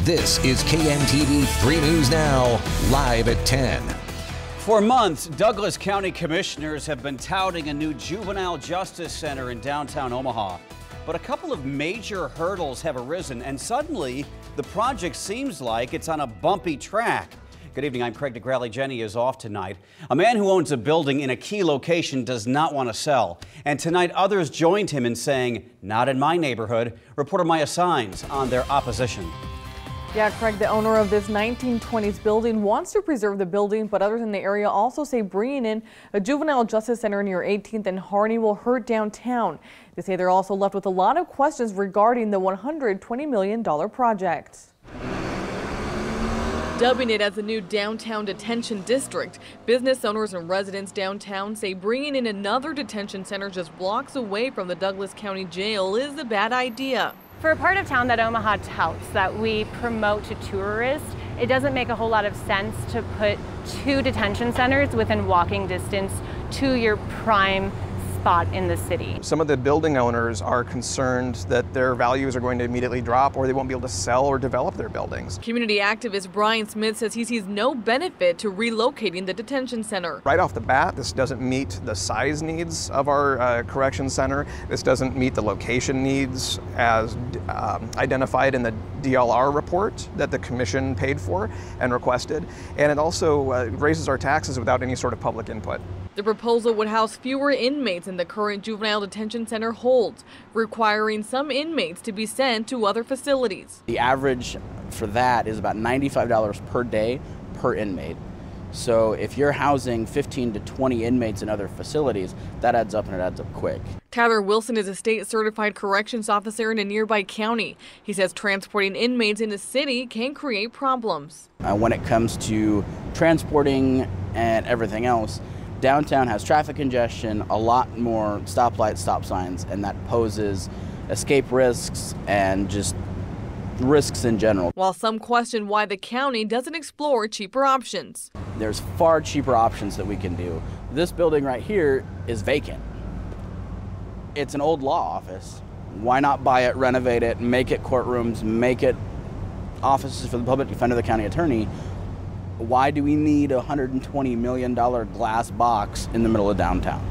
This is KMTV 3 News Now, live at 10. For months, Douglas County commissioners have been touting a new juvenile justice center in downtown Omaha. But a couple of major hurdles have arisen, and suddenly the project seems like it's on a bumpy track. Good evening, I'm Craig nigrelli. Jenny is off tonight. A man who owns a building in a key location does not want to sell. And tonight others joined him in saying, "Not in my neighborhood." Reporter Maya signs on their opposition. Yeah, Craig, the owner of this 1920s building wants to preserve the building, but others in the area also say bringing in a juvenile justice center near 18th and Harney will hurt downtown. They say they're also left with a lot of questions regarding the $120 million project. Dubbing it as a new downtown detention district, business owners and residents downtown say bringing in another detention center just blocks away from the Douglas County Jail is a bad idea. For a part of town that Omaha touts that we promote to tourists, it doesn't make a whole lot of sense to put two detention centers within walking distance to your prime spot in the city. Some of the building owners are concerned that their values are going to immediately drop or they won't be able to sell or develop their buildings. Community activist Brian Smith says he sees no benefit to relocating the detention center. Right off the bat, this doesn't meet the size needs of our correction center. This doesn't meet the location needs as identified in the DLR report that the commission paid for and requested. And it also raises our taxes without any sort of public input. The proposal would house fewer inmates than the current juvenile detention center holds, requiring some inmates to be sent to other facilities. The average for that is about $95 per day per inmate. So if you're housing 15 to 20 inmates in other facilities, that adds up and it adds up quick. Tyler Wilson is a state certified corrections officer in a nearby county. He says transporting inmates in the city can create problems. When it comes to transporting and everything else, downtown has traffic congestion, a lot more stoplights, stop signs, and that poses escape risks and just risks in general. While some question why the county doesn't explore cheaper options. There's far cheaper options that we can do. This building right here is vacant. It's an old law office. Why not buy it, renovate it, make it courtrooms, make it offices for the public defender, the county attorney? Why do we need a $120 million glass box in the middle of downtown?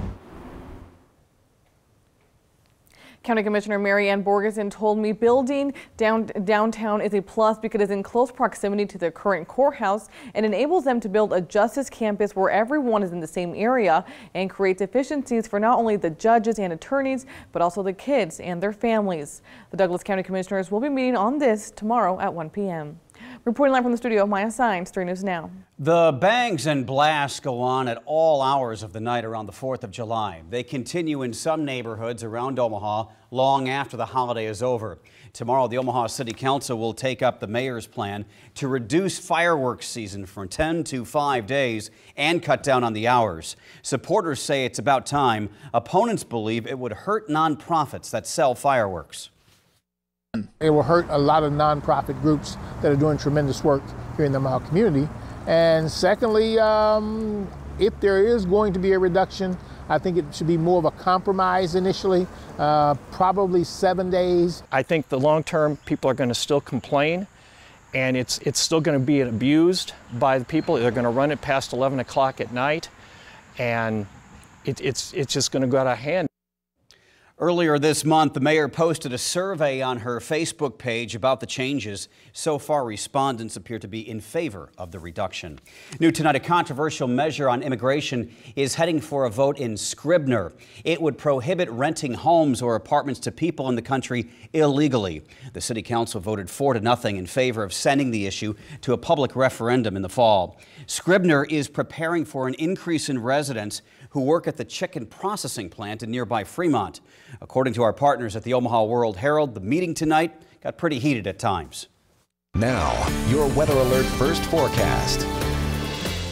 County Commissioner Mary Ann Borgeson told me building downtown is a plus because it is in close proximity to the current courthouse and enables them to build a justice campus where everyone is in the same area and creates efficiencies for not only the judges and attorneys, but also the kids and their families. The Douglas County Commissioners will be meeting on this tomorrow at 1 p.m. Reporting live from the studio, Maya Signs, 3 News Now. The bangs and blasts go on at all hours of the night around the 4th of July. They continue in some neighborhoods around Omaha long after the holiday is over. Tomorrow, the Omaha City Council will take up the mayor's plan to reduce fireworks season from 10 to 5 days and cut down on the hours. Supporters say it's about time. Opponents believe it would hurt nonprofits that sell fireworks. It will hurt a lot of nonprofit groups that are doing tremendous work here in the Omaha community. And secondly, if there is going to be a reduction, I think it should be more of a compromise initially, probably 7 days. I think the long term people are going to still complain, and it's still going to be abused by the people. They're going to run it past 11 o'clock at night, and it's just going to go out of hand. Earlier this month, the mayor posted a survey on her Facebook page about the changes. So far, respondents appear to be in favor of the reduction. New tonight, a controversial measure on immigration is heading for a vote in Scribner. It would prohibit renting homes or apartments to people in the country illegally. The city council voted 4-0 in favor of sending the issue to a public referendum in the fall. Scribner is preparing for an increase in residents who work at the chicken processing plant in nearby Fremont. According to our partners at the Omaha World Herald, the meeting tonight got pretty heated at times. Now, your Weather Alert First forecast.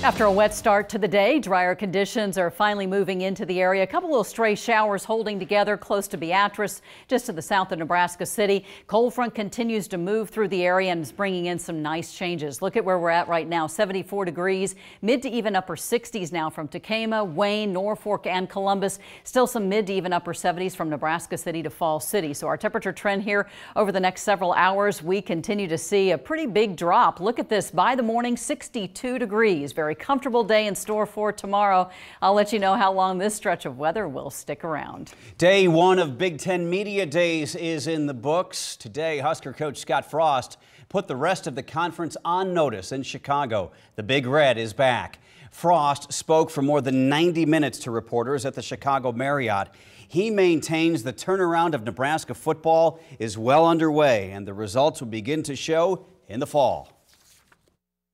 After a wet start to the day, drier conditions are finally moving into the area. A couple little stray showers holding together close to Beatrice, just to the south of Nebraska City. Cold front continues to move through the area and is bringing in some nice changes. Look at where we're at right now, 74 degrees, mid to even upper 60s now from Tacoma, Wayne, Norfolk, and Columbus. Still some mid to even upper 70s from Nebraska City to Falls City. So our temperature trend here over the next several hours, we continue to see a pretty big drop. Look at this, by the morning, 62 degrees. Very comfortable day in store for tomorrow. I'll let you know how long this stretch of weather will stick around. Day one of Big Ten Media Days is in the books. Today, Husker coach Scott Frost put the rest of the conference on notice in Chicago. The Big Red is back. Frost spoke for more than 90 minutes to reporters at the Chicago Marriott. He maintains the turnaround of Nebraska football is well underway and the results will begin to show in the fall.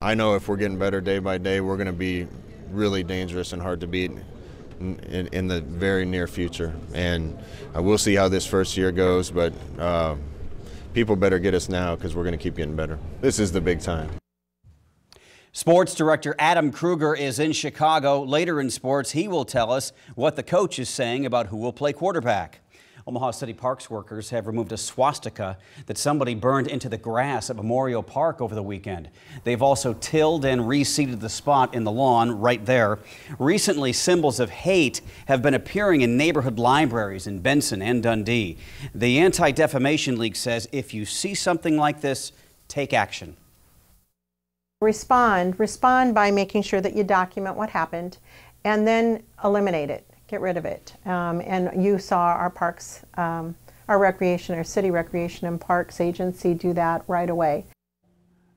I know if we're getting better day by day, we're going to be really dangerous and hard to beat in the very near future. And we'll see how this first year goes, but people better get us now because we're going to keep getting better. This is the big time. Sports director Adam Kruger is in Chicago. Later in sports, he will tell us what the coach is saying about who will play quarterback. Omaha City Parks workers have removed a swastika that somebody burned into the grass at Memorial Park over the weekend. They've also tilled and reseeded the spot in the lawn right there. Recently, symbols of hate have been appearing in neighborhood libraries in Benson and Dundee. The Anti-Defamation League says if you see something like this, take action. Respond by making sure that you document what happened and then eliminate it. Get rid of it. And you saw our parks, our city recreation and parks agency do that right away.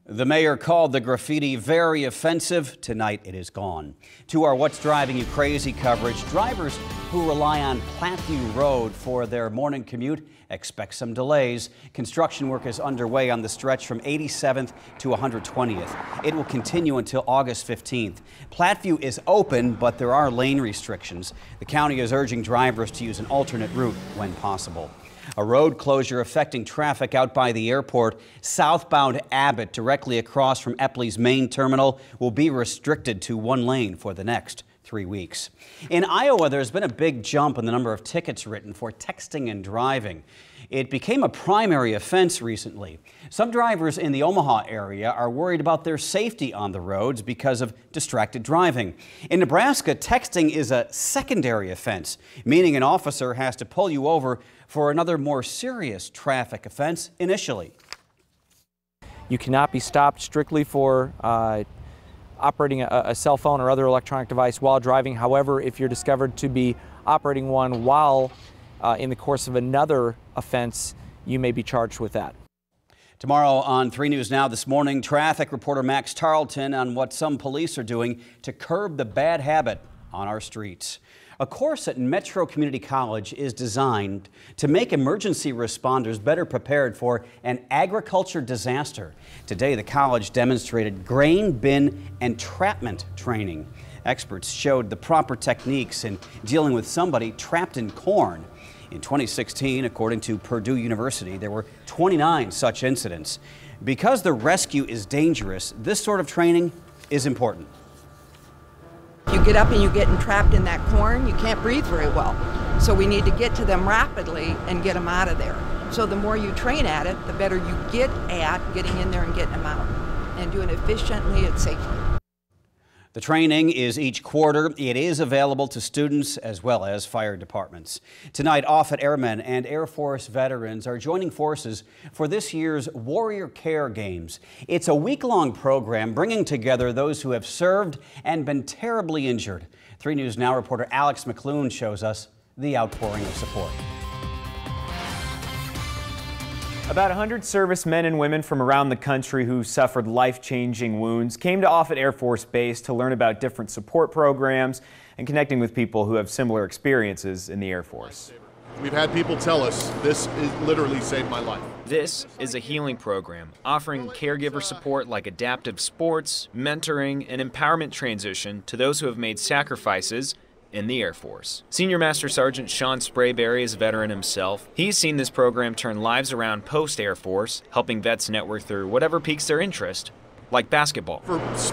The mayor called the graffiti very offensive. Tonight it is gone. To our What's Driving You Crazy coverage, drivers who rely on Platteview Road for their morning commute expect some delays. Construction work is underway on the stretch from 87th to 120th. It will continue until August 15th. Platteview is open, but there are lane restrictions. The county is urging drivers to use an alternate route when possible. A road closure affecting traffic out by the airport. Southbound Abbott, directly across from Epley's main terminal, will be restricted to one lane for the next 3 weeks. In Iowa, there's been a big jump in the number of tickets written for texting and driving. It became a primary offense recently. Some drivers in the Omaha area are worried about their safety on the roads because of distracted driving. In Nebraska, texting is a secondary offense, meaning an officer has to pull you over for another more serious traffic offense initially. You cannot be stopped strictly for operating a cell phone or other electronic device while driving. However, if you're discovered to be operating one while in the course of another offense, you may be charged with that. Tomorrow on 3 News Now this morning, traffic reporter Max Tarleton on what some police are doing to curb the bad habit on our streets. A course at Metro Community College is designed to make emergency responders better prepared for an agriculture disaster. Today, the college demonstrated grain bin entrapment training. Experts showed the proper techniques in dealing with somebody trapped in corn. In 2016, according to Purdue University, there were 29 such incidents. Because the rescue is dangerous, this sort of training is important. You get up and you get entrapped in that corn, you can't breathe very well. So we need to get to them rapidly and get them out of there. So the more you train at it, the better you get at getting in there and getting them out. And doing it efficiently and safely. The training is each quarter. It is available to students as well as fire departments. Tonight, Offutt Airmen and Air Force veterans are joining forces for this year's Warrior Care Games. It's a week-long program bringing together those who have served and been terribly injured. 3 News Now reporter Alex McClune shows us the outpouring of support. About 100 servicemen and women from around the country who suffered life-changing wounds came to Offutt Air Force Base to learn about different support programs and connecting with people who have similar experiences in the Air Force. We've had people tell us this literally saved my life. This is a healing program offering caregiver support like adaptive sports, mentoring, and empowerment transition to those who have made sacrifices in the Air Force. Senior Master Sergeant Sean Sprayberry is a veteran himself. He's seen this program turn lives around post-Air Force, helping vets network through whatever piques their interest like basketball.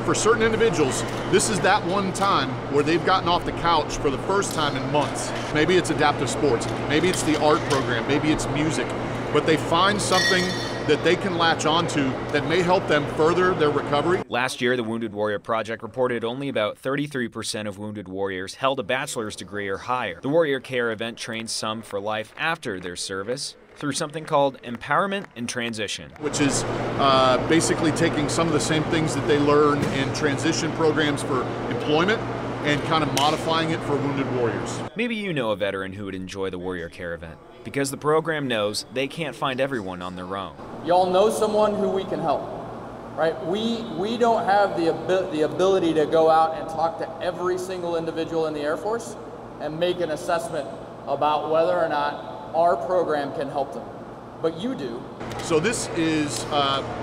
For certain individuals, this is that one time where they've gotten off the couch for the first time in months. Maybe it's adaptive sports, maybe it's the art program, maybe it's music, but they find something that they can latch onto that may help them further their recovery. Last year, the Wounded Warrior Project reported only about 33% of wounded warriors held a bachelor's degree or higher. The Warrior Care event trains some for life after their service through something called Empowerment in Transition. Which is basically taking some of the same things that they learn in transition programs for employment and kind of modifying it for wounded warriors. Maybe you know a veteran who would enjoy the Warrior Care event, because the program knows they can't find everyone on their own. Y'all know someone who we can help, right? We don't have the ability to go out and talk to every single individual in the Air Force and make an assessment about whether or not our program can help them, but you do. So this is,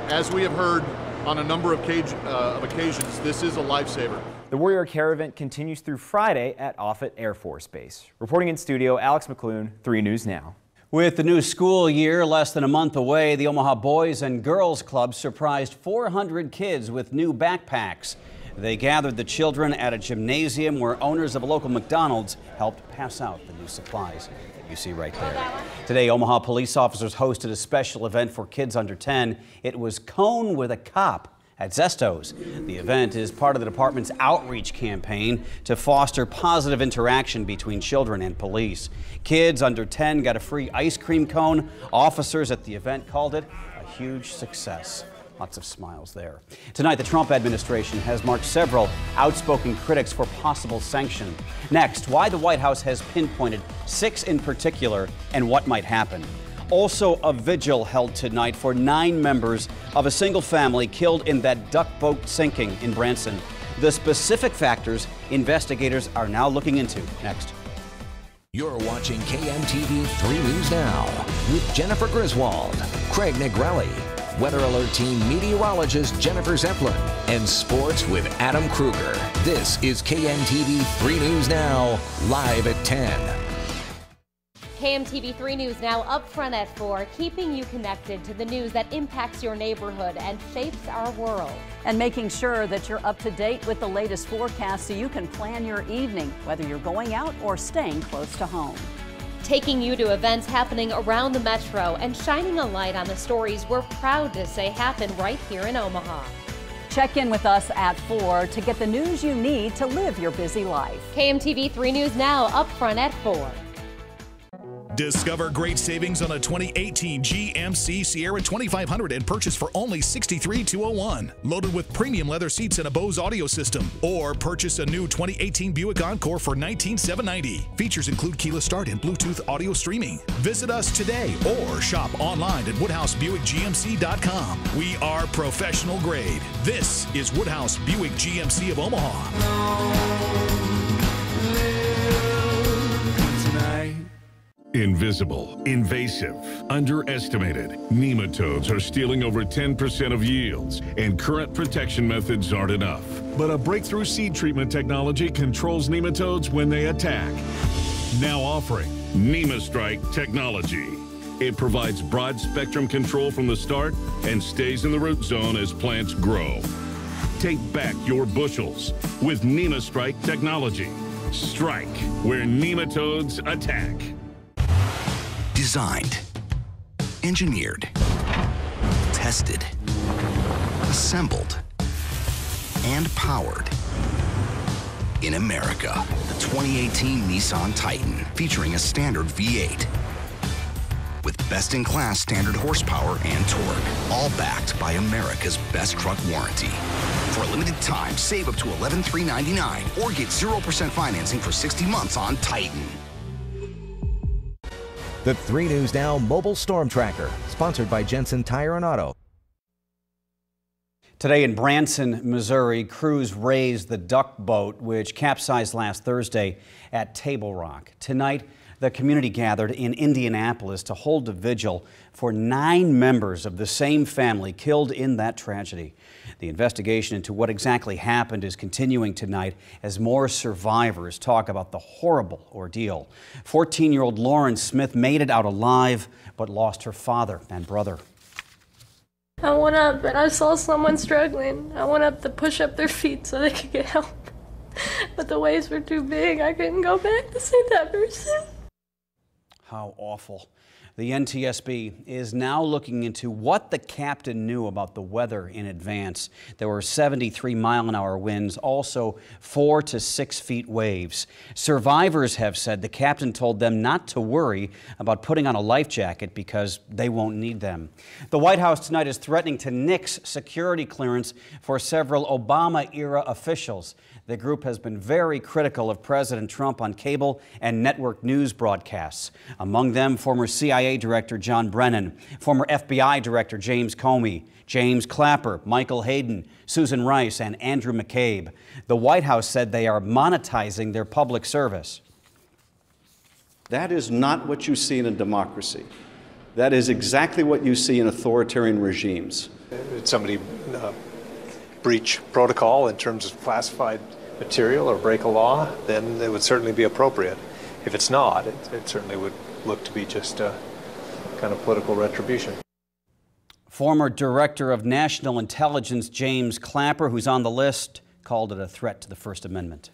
as we have heard on a number of occasions, this is a lifesaver. The Warrior Care event continues through Friday at Offutt Air Force Base. Reporting in studio, Alex McClune, 3 News Now. With the new school year less than a month away, the Omaha Boys and Girls Club surprised 400 kids with new backpacks. They gathered the children at a gymnasium where owners of a local McDonald's helped pass out the new supplies that you see right there. Today, Omaha police officers hosted a special event for kids under 10. It was Cone with a Cop at Zesto's. The event is part of the department's outreach campaign to foster positive interaction between children and police. Kids under 10 got a free ice cream cone. Officers at the event called it a huge success. Lots of smiles there. Tonight, the Trump administration has marked several outspoken critics for possible sanction. Next, why the White House has pinpointed 6 in particular and what might happen. Also, a vigil held tonight for 9 members of a single family killed in that duck boat sinking in Branson. The specific factors investigators are now looking into. Next. You're watching KMTV 3 News Now with Jennifer Griswold, Craig Nigrelli, Weather Alert Team meteorologist Jennifer Zeppelin, and sports with Adam Kruger. This is KMTV 3 News Now, live at 10. KMTV 3 News Now up front at 4, keeping you connected to the news that impacts your neighborhood and shapes our world. And making sure that you're up to date with the latest forecast so you can plan your evening, whether you're going out or staying close to home. Taking you to events happening around the metro and shining a light on the stories we're proud to say happen right here in Omaha. Check in with us at 4 to get the news you need to live your busy life. KMTV 3 News Now up front at 4. Discover great savings on a 2018 GMC Sierra 2500 and purchase for only $63,201. Loaded with premium leather seats and a Bose audio system. Or purchase a new 2018 Buick Encore for $19,790. Features include keyless start and Bluetooth audio streaming. Visit us today or shop online at WoodhouseBuickGMC.com. We are professional grade. This is Woodhouse Buick GMC of Omaha. Invisible, invasive, underestimated. Nematodes are stealing over 10% of yields, and current protection methods aren't enough. But a breakthrough seed treatment technology controls nematodes when they attack. Now offering NemaStrike technology. It provides broad spectrum control from the start and stays in the root zone as plants grow. Take back your bushels with NemaStrike technology. Strike where nematodes attack. Designed, engineered, tested, assembled, and powered in America. The 2018 Nissan Titan, featuring a standard V8 with best-in-class standard horsepower and torque, all backed by America's best truck warranty. For a limited time, save up to $11,399 or get 0% financing for 60 months on Titan. The 3 News Now Mobile Storm Tracker, sponsored by Jensen Tire and Auto. Today in Branson, Missouri, crews raised the duck boat, which capsized last Thursday at Table Rock. Tonight, the community gathered in Indianapolis to hold a vigil for 9 members of the same family killed in that tragedy. The investigation into what exactly happened is continuing tonight as more survivors talk about the horrible ordeal. 14-year-old Lauren Smith made it out alive, but lost her father and brother. I went up and I saw someone struggling. I went up to push up their feet so they could get help. But the waves were too big. I couldn't go back to save that person. How awful. The NTSB is now looking into what the captain knew about the weather in advance. There were 73-mile-an-hour winds, also 4 to 6 feet waves. Survivors have said the captain told them not to worry about putting on a life jacket because they won't need them. The White House tonight is threatening to nix security clearance for several Obama-era officials. The group has been very critical of President Trump on cable and network news broadcasts. Among them, former CIA Director John Brennan, former FBI Director James Comey, James Clapper, Michael Hayden, Susan Rice, and Andrew McCabe. The White House said they are monetizing their public service. That is not what you see in a democracy. That is exactly what you see in authoritarian regimes. Did somebody breach protocol in terms of classified material or break a law, then it would certainly be appropriate. If it's not, it certainly would look to be just a kind of political retribution. Former Director of National Intelligence James Clapper, who's on the list, called it a threat to the First Amendment.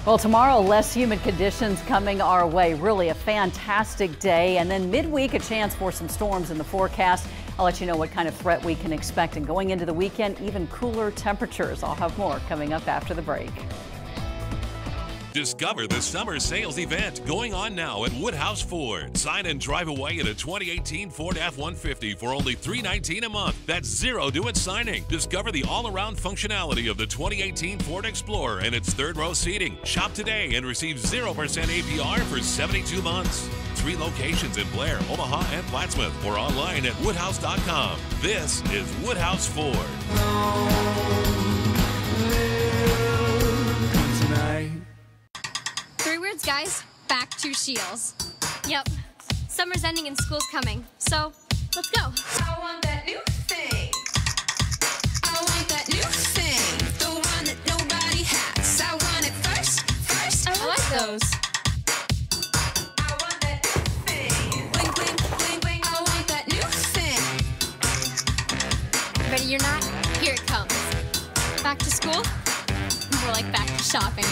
Well, tomorrow, less humid conditions coming our way. Really a fantastic day. And then midweek, a chance for some storms in the forecast. I'll let you know what kind of threat we can expect. And going into the weekend, even cooler temperatures. I'll have more coming up after the break. Discover the summer sales event going on now at Woodhouse Ford. Sign and drive away in a 2018 Ford F-150 for only $319 a month. That's zero due at signing. Discover the all-around functionality of the 2018 Ford Explorer and its third-row seating. Shop today and receive 0% APR for 72 months. 3 locations in Blair, Omaha, and Plattsmouth, or online at woodhouse.com. This is Woodhouse Ford. Guys, back to Shields. Yep, summer's ending and school's coming, so let's go. I want that new thing. I want that new thing. The one that nobody has. I want it first. I like those. I want that new thing. Bling, bling, bling, bling. I want that new thing. Ready or not, here it comes. Back to school? More like back to shopping.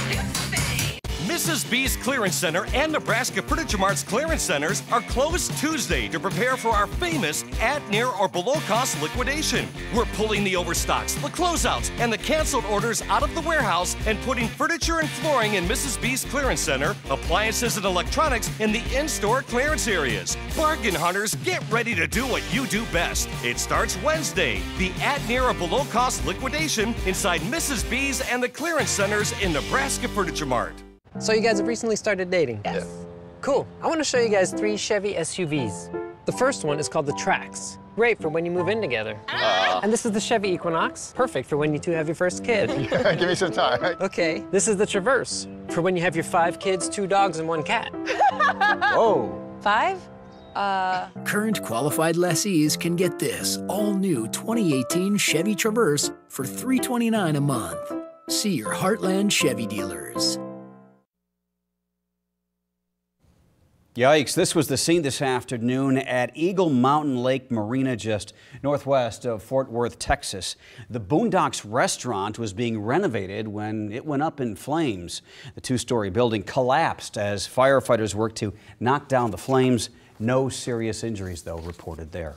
Mrs. B's Clearance Center and Nebraska Furniture Mart's Clearance Centers are closed Tuesday to prepare for our famous at, near, or below cost liquidation. We're pulling the overstocks, the closeouts, and the canceled orders out of the warehouse and putting furniture and flooring in Mrs. B's Clearance Center, appliances and electronics in the in-store clearance areas. Bargain hunters, get ready to do what you do best. It starts Wednesday, the at, near, or below cost liquidation inside Mrs. B's and the Clearance Centers in Nebraska Furniture Mart. So you guys have recently started dating? Yes. Cool. I want to show you guys 3 Chevy SUVs. The first one is called the Trax. Great for when you move in together. And this is the Chevy Equinox. Perfect for when you 2 have your first kid. Give me some time. Okay. This is the Traverse. For when you have your 5 kids, 2 dogs, and 1 cat. Whoa. 5? Current qualified lessees can get this all-new 2018 Chevy Traverse for $329 a month. See your Heartland Chevy dealers. Yikes, this was the scene this afternoon at Eagle Mountain Lake Marina just northwest of Fort Worth, Texas. The Boondocks restaurant was being renovated when it went up in flames. The 2-story building collapsed as firefighters worked to knock down the flames. No serious injuries, though, reported there.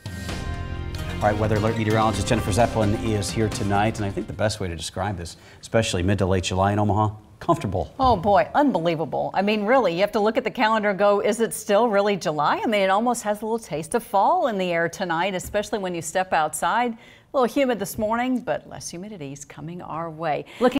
All right, Weather Alert meteorologist Jennifer Zeppelin is here tonight, and I think the best way to describe this, especially mid to late July in Omaha, comfortable. Oh boy, unbelievable. I mean, really, you have to look at the calendar and go, is it still really July? I mean, it almost has a little taste of fall in the air tonight, especially when you step outside. A little humid this morning, but less humidity is coming our way. Looking